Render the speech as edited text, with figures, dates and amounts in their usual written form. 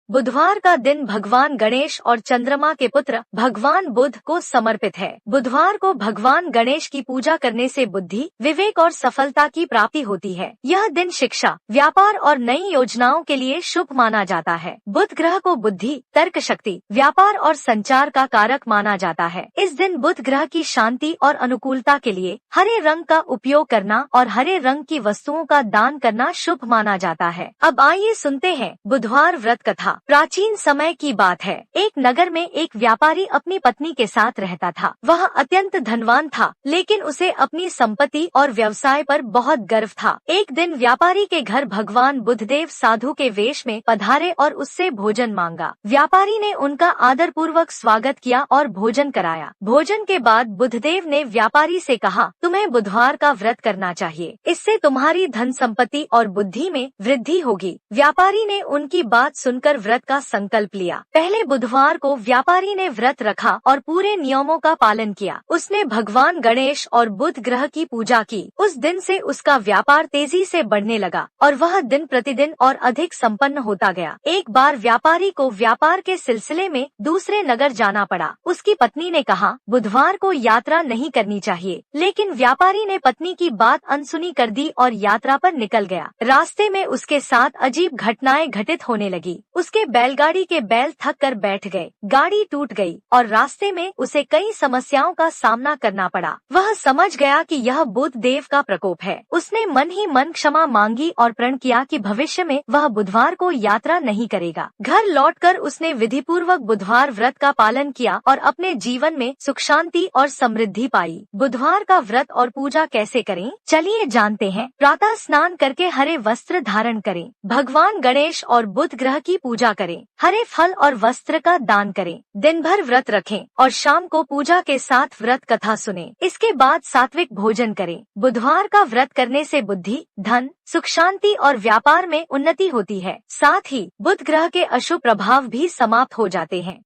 बुधवार का दिन भगवान गणेश और चंद्रमा के पुत्र भगवान बुध को समर्पित है। बुधवार को भगवान गणेश की पूजा करने से बुद्धि, विवेक और सफलता की प्राप्ति होती है। यह दिन शिक्षा, व्यापार और नई योजनाओं के लिए शुभ माना जाता है। बुध ग्रह को बुद्धि, तर्क शक्ति, व्यापार और संचार का कारक माना जाता है। इस दिन बुध ग्रह की शांति और अनुकूलता के लिए हरे रंग का उपयोग करना और हरे रंग की वस्तुओं का दान करना शुभ माना जाता है। अब आइए सुनते हैं बुधवार व्रत कथा। प्राचीन समय की बात है। एक नगर में एक व्यापारी अपनी पत्नी के साथ रहता था। वह अत्यंत धनवान था, लेकिन उसे अपनी संपत्ति और व्यवसाय पर बहुत गर्व था। एक दिन व्यापारी के घर भगवान बुधदेव साधु के वेश में पधारे और उससे भोजन मांगा। व्यापारी ने उनका आदर पूर्वक स्वागत किया और भोजन कराया। भोजन के बाद बुधदेव ने व्यापारी से कहा, तुम्हें बुधवार का व्रत करना चाहिए। इससे तुम्हारी धन संपत्ति और बुद्धि में वृद्धि होगी। व्यापारी ने उनकी बात सुनकर व्रत का संकल्प लिया। पहले बुधवार को व्यापारी ने व्रत रखा और पूरे नियमों का पालन किया। उसने भगवान गणेश और बुध ग्रह की पूजा की। उस दिन से उसका व्यापार तेजी से बढ़ने लगा और वह दिन प्रतिदिन और अधिक संपन्न होता गया। एक बार व्यापारी को व्यापार के सिलसिले में दूसरे नगर जाना पड़ा। उसकी पत्नी ने कहा, बुधवार को यात्रा नहीं करनी चाहिए, लेकिन व्यापारी ने पत्नी की बात अनसुनी कर दी और यात्रा पर निकल गया। रास्ते में उसके साथ अजीब घटनाएं घटित होने लगी। उसके बैलगाड़ी के बैल थक कर बैठ गए, गाड़ी टूट गई और रास्ते में उसे कई समस्याओं का सामना करना पड़ा। वह समझ गया कि यह बुध देव का प्रकोप है। उसने मन ही मन क्षमा मांगी और प्रण किया कि भविष्य में वह बुधवार को यात्रा नहीं करेगा। घर लौटकर उसने विधि पूर्वक बुधवार व्रत का पालन किया और अपने जीवन में सुख शांति और समृद्धि पाई। बुधवार का व्रत और पूजा कैसे करें, चलिए जानते हैं। प्रातः स्नान करके हरे वस्त्र धारण करें। भगवान गणेश और बुध ग्रह की पूजा करें। हरे फल और वस्त्र का दान करें। दिन भर व्रत रखें और शाम को पूजा के साथ व्रत कथा सुनें। इसके बाद सात्विक भोजन करें। बुधवार का व्रत करने से बुद्धि, धन, सुख शांति और व्यापार में उन्नति होती है। साथ ही बुध ग्रह के अशुभ प्रभाव भी समाप्त हो जाते हैं।